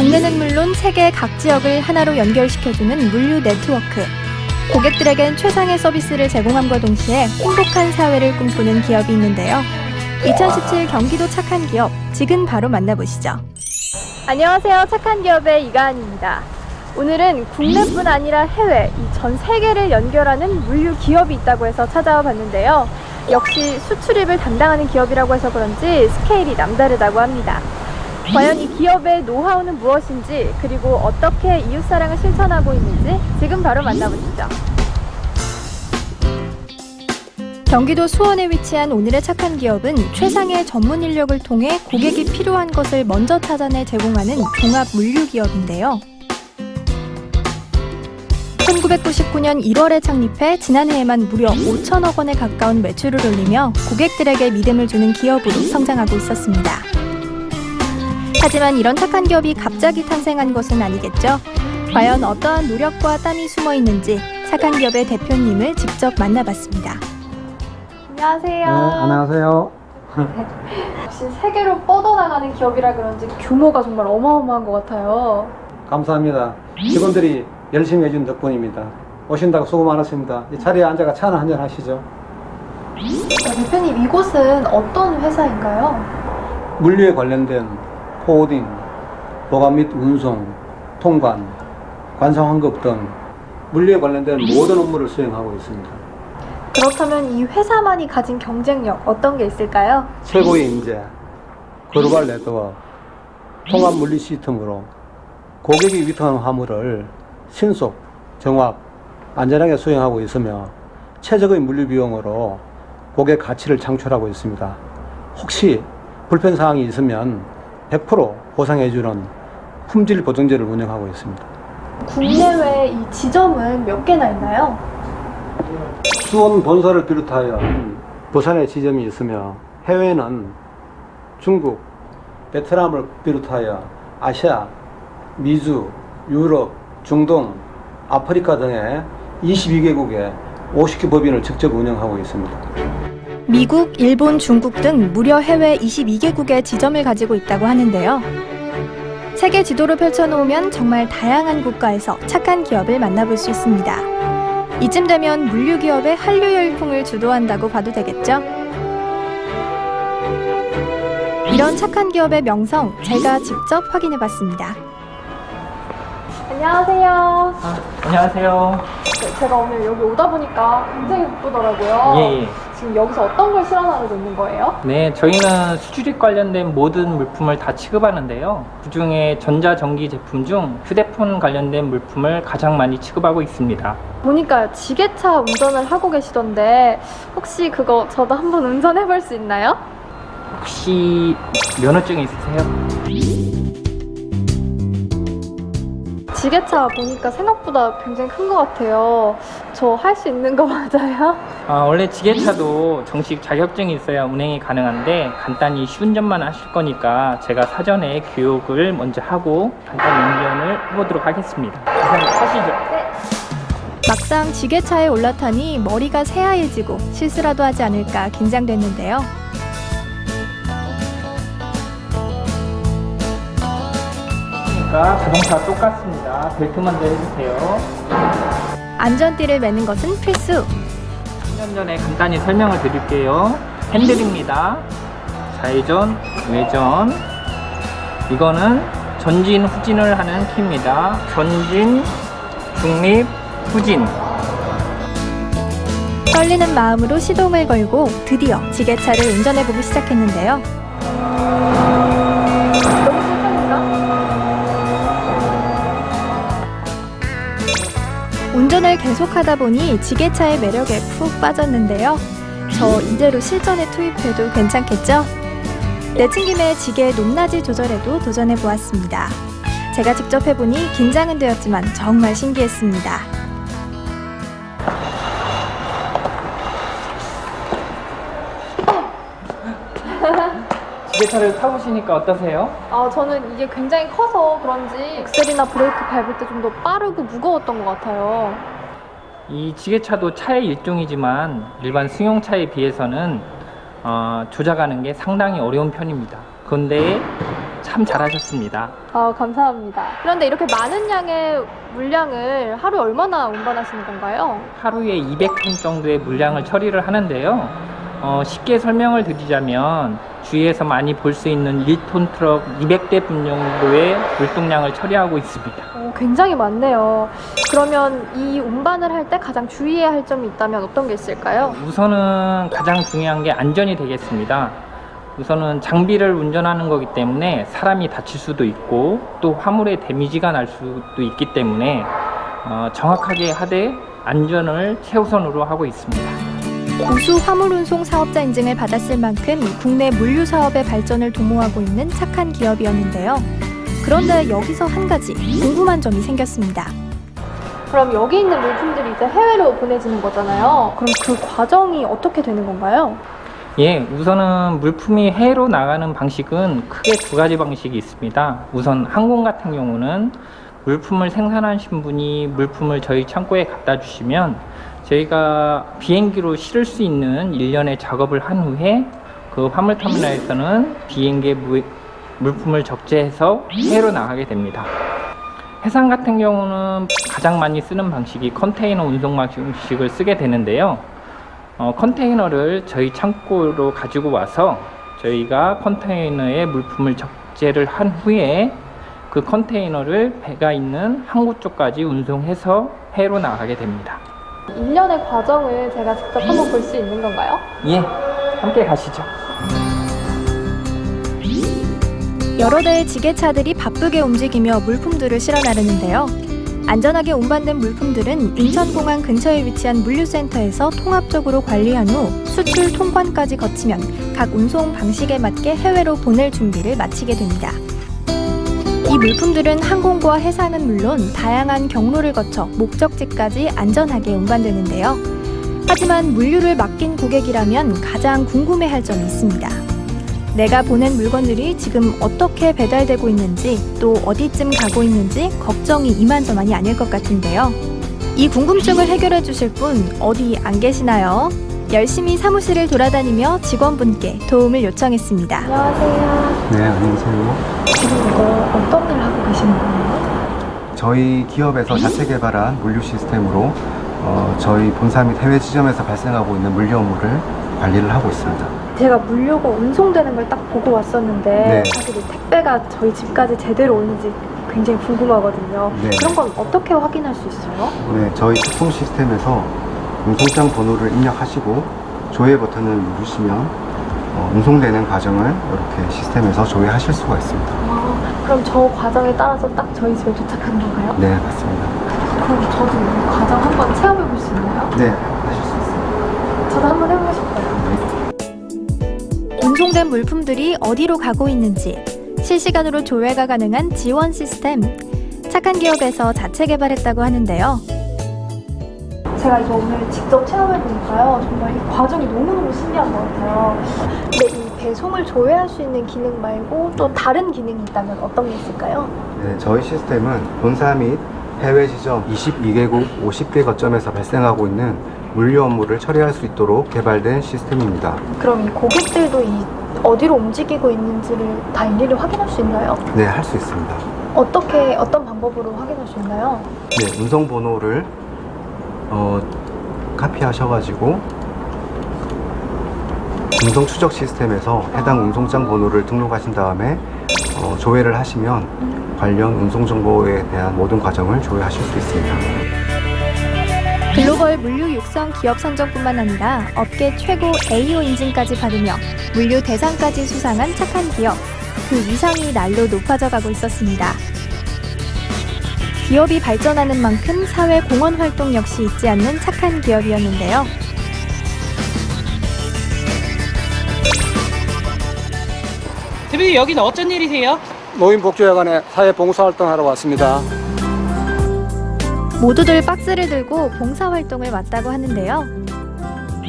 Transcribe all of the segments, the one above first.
국내는 물론 세계 각 지역을 하나로 연결시켜주는 물류 네트워크. 고객들에겐 최상의 서비스를 제공함과 동시에 행복한 사회를 꿈꾸는 기업이 있는데요. 2017 경기도 착한 기업, 지금 바로 만나보시죠. 안녕하세요. 착한 기업의 이가은입니다. 오늘은 국내뿐 아니라 해외, 전 세계를 연결하는 물류 기업이 있다고 해서 찾아와 봤는데요. 역시 수출입을 담당하는 기업이라고 해서 그런지 스케일이 남다르다고 합니다. 과연 이 기업의 노하우는 무엇인지, 그리고 어떻게 이웃사랑을 실천하고 있는지 지금 바로 만나보시죠. 경기도 수원에 위치한 오늘의 착한 기업은 최상의 전문 인력을 통해 고객이 필요한 것을 먼저 찾아내 제공하는 종합 물류 기업인데요. 1999년 1월에 창립해 지난해에만 무려 5천억 원에 가까운 매출을 올리며 고객들에게 믿음을 주는 기업으로 성장하고 있었습니다. 하지만 이런 착한 기업이 갑자기 탄생한 것은 아니겠죠? 과연 어떠한 노력과 땀이 숨어 있는지 착한 기업의 대표님을 직접 만나봤습니다. 안녕하세요. 네, 안녕하세요. 역시 세계로 뻗어나가는 기업이라 그런지 규모가 정말 어마어마한 것 같아요. 감사합니다. 직원들이 열심히 해준 덕분입니다. 오신다고 수고 많으십니다. 이 자리에 앉아가 차 한잔 하시죠. 대표님, 이곳은 어떤 회사인가요? 물류에 관련된 포워딩, 보관 및 운송, 통관, 관상 환급 등 물류에 관련된 모든 업무를 수행하고 있습니다. 그렇다면 이 회사만이 가진 경쟁력 어떤 게 있을까요? 최고의 인재, 글로벌 네트워크, 통합 물류 시스템으로 고객이 위탁한 화물을 신속, 정확, 안전하게 수행하고 있으며 최적의 물류 비용으로 고객 가치를 창출하고 있습니다. 혹시 불편사항이 있으면 100% 보상해주는 품질 보증제를 운영하고 있습니다. 국내외 이 지점은 몇 개나 있나요? 수원 본사를 비롯하여 부산에 지점이 있으며 해외는 중국, 베트남을 비롯하여 아시아, 미주, 유럽, 중동, 아프리카 등의 22개국에 50개 법인을 직접 운영하고 있습니다. 미국, 일본, 중국 등 무려 해외 22개국의 지점을 가지고 있다고 하는데요. 세계 지도를 펼쳐놓으면 정말 다양한 국가에서 착한 기업을 만나볼 수 있습니다. 이쯤 되면 물류 기업의 한류 열풍을 주도한다고 봐도 되겠죠? 이런 착한 기업의 명성, 제가 직접 확인해봤습니다. 안녕하세요. 안녕하세요. 제가 오늘 여기 오다 보니까 굉장히 예쁘더라고요. 예. 지금 여기서 어떤 걸 실현하고 있는 거예요? 네, 저희는 수출입 관련된 모든 물품을 다 취급하는데요. 그중에 전자전기 제품 중 휴대폰 관련된 물품을 가장 많이 취급하고 있습니다. 보니까 지게차 운전을 하고 계시던데 혹시 그거 저도 한번 운전해 볼 수 있나요? 혹시 면허증 있으세요? 지게차 보니까 생각보다 굉장히 큰 것 같아요. 저 할 수 있는 거 맞아요? 원래 지게차도 정식 자격증이 있어야 운행이 가능한데 간단히 시운전만 하실 거니까 제가 사전에 교육을 먼저 하고 간단히 운전을 해보도록 하겠습니다. 우선 타시죠. 막상 지게차에 올라타니 머리가 새하얘지고 실수라도 하지 않을까 긴장됐는데요. 자동차 똑같습니다. 벨트 먼저 해주세요. 안전띠를 매는 것은 필수. 10년 전에 간단히 설명을 드릴게요. 핸들입니다. 좌회전, 외전. 이거는 전진, 후진을 하는 키입니다. 전진, 중립, 후진. 떨리는 마음으로 시동을 걸고 드디어 지게차를 운전해보기 시작했는데요. 운전을 계속하다 보니 지게차의 매력에 푹 빠졌는데요. 저 이대로 실전에 투입해도 괜찮겠죠? 내친 김에 지게 높낮이 조절에도 도전해보았습니다. 제가 직접 해보니 긴장은 되었지만 정말 신기했습니다. 지게차를 타보시니까 어떠세요? 저는 이게 굉장히 커서 그런지 엑셀이나 브레이크 밟을 때 좀 더 빠르고 무거웠던 것 같아요. 이 지게차도 차의 일종이지만 일반 승용차에 비해서는 조작하는 게 상당히 어려운 편입니다. 그런데 참 잘하셨습니다. 감사합니다. 그런데 이렇게 많은 양의 물량을 하루에 얼마나 운반하시는 건가요? 하루에 200톤 정도의 물량을 처리를 하는데요. 쉽게 설명을 드리자면 주위에서 많이 볼 수 있는 1톤 트럭 200대 분 정도의 물동량을 처리하고 있습니다. 굉장히 많네요. 그러면 이 운반을 할 때 가장 주의해야 할 점이 있다면 어떤 게 있을까요? 우선은 가장 중요한 게 안전이 되겠습니다. 우선은 장비를 운전하는 거기 때문에 사람이 다칠 수도 있고 또 화물에 데미지가 날 수도 있기 때문에 정확하게 하되 안전을 최우선으로 하고 있습니다. 우수 화물 운송 사업자 인증을 받았을 만큼 국내 물류 사업의 발전을 도모하고 있는 착한 기업이었는데요. 그런데 여기서 한 가지 궁금한 점이 생겼습니다. 그럼 여기 있는 물품들이 이제 해외로 보내지는 거잖아요. 그럼 그 과정이 어떻게 되는 건가요? 예, 우선은 물품이 해외로 나가는 방식은 크게 두 가지 방식이 있습니다. 우선 항공 같은 경우는 물품을 생산하신 분이 물품을 저희 창고에 갖다 주시면 저희가 비행기로 실을 수 있는 일련의 작업을 한 후에 그 화물터미널에서는 비행기에 물품을 적재해서 해외로 나가게 됩니다. 해상 같은 경우는 가장 많이 쓰는 방식이 컨테이너 운송 방식을 쓰게 되는데요. 컨테이너를 저희 창고로 가지고 와서 저희가 컨테이너에 물품을 적재를 한 후에 그 컨테이너를 배가 있는 항구 쪽까지 운송해서 해외로 나가게 됩니다. 일련의 과정을 제가 직접 한번 볼 수 있는 건가요? 예, 함께 가시죠. 여러 대의 지게차들이 바쁘게 움직이며 물품들을 실어 나르는데요. 안전하게 운반된 물품들은 인천공항 근처에 위치한 물류센터에서 통합적으로 관리한 후 수출 통관까지 거치면 각 운송 방식에 맞게 해외로 보낼 준비를 마치게 됩니다. 이 물품들은 항공과 해상은 물론 다양한 경로를 거쳐 목적지까지 안전하게 운반되는데요. 하지만 물류를 맡긴 고객이라면 가장 궁금해할 점이 있습니다. 내가 보낸 물건들이 지금 어떻게 배달되고 있는지 또 어디쯤 가고 있는지 걱정이 이만저만이 아닐 것 같은데요. 이 궁금증을 해결해 주실 분 어디 안 계시나요? 열심히 사무실을 돌아다니며 직원분께 도움을 요청했습니다. 안녕하세요. 네, 안녕하세요. 지금 이거 어떤 일 하고 계시는 거예요? 저희 기업에서 자체 개발한 물류 시스템으로 저희 본사 및 해외 지점에서 발생하고 있는 물류 업무를 관리를 하고 있습니다. 제가 물류가 운송되는 걸 딱 보고 왔었는데 네. 사실 이 택배가 저희 집까지 제대로 오는지 굉장히 궁금하거든요. 네. 그런 건 어떻게 확인할 수 있어요? 네, 저희 특송 시스템에서 운송장 번호를 입력하시고 조회 버튼을 누르시면 운송되는 과정을 이렇게 시스템에서 조회하실 수가 있습니다. 그럼 저 과정에 따라서 딱 저희 집에 도착하는 건가요? 네, 맞습니다. 그럼 저도 이 과정 한번 체험해 볼 수 있나요? 네, 하실 수 있습니다. 저도 한번 해보고 싶어요. 운송된 물품들이 어디로 가고 있는지 실시간으로 조회가 가능한 지원 시스템. 착한 기업에서 자체 개발했다고 하는데요. 제가 이거 오늘 직접 체험해보니까요. 정말 이 과정이 너무너무 신기한 것 같아요. 근데 이 배송을 조회할 수 있는 기능 말고 또 다른 기능이 있다면 어떤 게 있을까요? 네, 저희 시스템은 본사 및 해외 지점 22개국 50개 거점에서 발생하고 있는 물류 업무를 처리할 수 있도록 개발된 시스템입니다. 그럼 이 고객들도 이 어디로 움직이고 있는지를 다 일일이 확인할 수 있나요? 네, 할 수 있습니다. 어떤 방법으로 확인할 수 있나요? 네, 운송 번호를 카피하셔가지고 운송 추적 시스템에서 해당 운송장 번호를 등록하신 다음에 조회를 하시면 관련 운송 정보에 대한 모든 과정을 조회하실 수 있습니다. 글로벌 물류 육성 기업 선정뿐만 아니라 업계 최고 AO 인증까지 받으며 물류 대상까지 수상한 착한 기업. 그 위상이 날로 높아져 가고 있었습니다. 기업이 발전하는 만큼 사회 공헌 활동 역시 잊지 않는 착한 기업이었는데요. 대표님 여기는 어쩐 일이세요? 노인복지회관에 사회봉사활동하러 왔습니다. 모두들 박스를 들고 봉사활동을 왔다고 하는데요.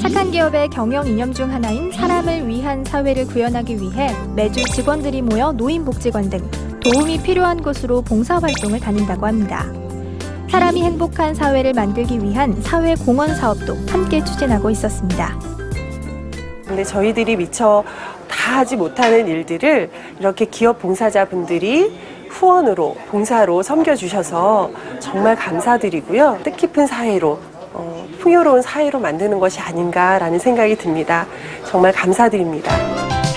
착한 기업의 경영 이념 중 하나인 사람을 위한 사회를 구현하기 위해 매주 직원들이 모여 노인복지관 등 도움이 필요한 곳으로 봉사활동을 다닌다고 합니다. 사람이 행복한 사회를 만들기 위한 사회 공헌 사업도 함께 추진하고 있었습니다. 근데 저희들이 미처 다 다 하지 못하는 일들을 이렇게 기업 봉사자분들이 후원으로, 봉사로 섬겨주셔서 정말 감사드리고요. 뜻깊은 사회로, 풍요로운 사회로 만드는 것이 아닌가라는 생각이 듭니다. 정말 감사드립니다.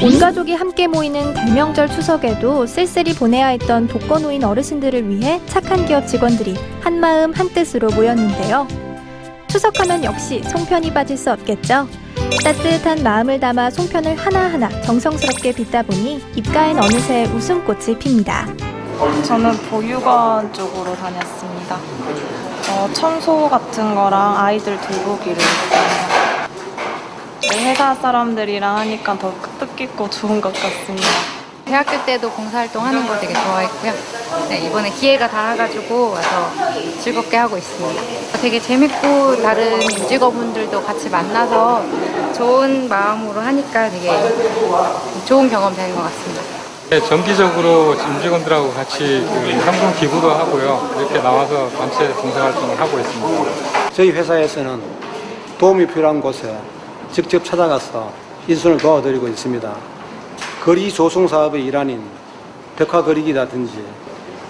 온 가족이 함께 모이는 대명절 추석에도 쓸쓸히 보내야 했던 독거노인 어르신들을 위해 착한 기업 직원들이 한마음 한뜻으로 모였는데요. 추석하면 역시 송편이 빠질 수 없겠죠. 따뜻한 마음을 담아 송편을 하나하나 정성스럽게 빚다 보니 입가엔 어느새 웃음꽃이 핍니다. 저는 보육원 쪽으로 다녔습니다. 청소 같은 거랑 아이들 돌보기를 했어요. 회사 사람들이랑 하니까 더 뜻깊고 좋은 것 같습니다. 대학교 때도 봉사활동 하는 거 되게 좋아했고요. 네, 이번에 기회가 닿아가지고 와서 즐겁게 하고 있습니다. 되게 재밌고 다른 임직원분들도 같이 만나서 좋은 마음으로 하니까 되게 좋은 경험 되는 것 같습니다. 네, 정기적으로 임직원들하고 같이 현금 기부도 하고요. 이렇게 나와서 단체 봉사활동을 하고 있습니다. 저희 회사에서는 도움이 필요한 곳에 직접 찾아가서 인손을 도와드리고 있습니다. 거리 조성 사업의 일환인 벽화 그리기라든지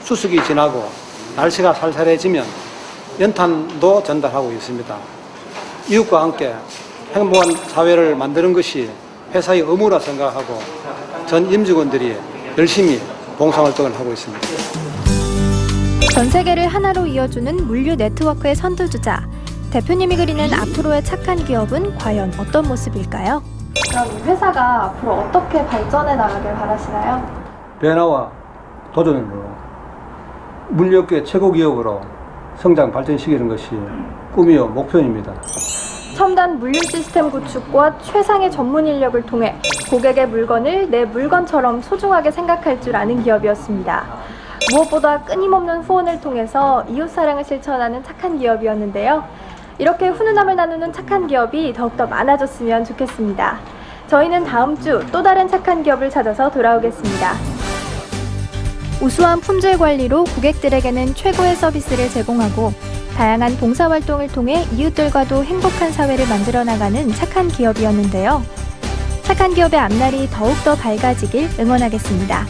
추석이 지나고 날씨가 살살해지면 연탄도 전달하고 있습니다. 이웃과 함께 행복한 사회를 만드는 것이 회사의 의무라 생각하고 전 임직원들이 열심히 봉사활동을 하고 있습니다. 전 세계를 하나로 이어주는 물류 네트워크의 선두주자. 대표님이 그리는 앞으로의 착한 기업은 과연 어떤 모습일까요? 그럼 회사가 앞으로 어떻게 발전해 나가길 바라시나요? 변화와 도전으로 물류업계 최고 기업으로 성장 발전시키는 것이 꿈이요 목표입니다. 첨단 물류 시스템 구축과 최상의 전문 인력을 통해 고객의 물건을 내 물건처럼 소중하게 생각할 줄 아는 기업이었습니다. 무엇보다 끊임없는 후원을 통해서 이웃사랑을 실천하는 착한 기업이었는데요. 이렇게 훈훈함을 나누는 착한 기업이 더욱더 많아졌으면 좋겠습니다. 저희는 다음 주 또 다른 착한 기업을 찾아서 돌아오겠습니다. 우수한 품질 관리로 고객들에게는 최고의 서비스를 제공하고 다양한 봉사활동을 통해 이웃들과도 행복한 사회를 만들어 나가는 착한 기업이었는데요. 착한 기업의 앞날이 더욱더 밝아지길 응원하겠습니다.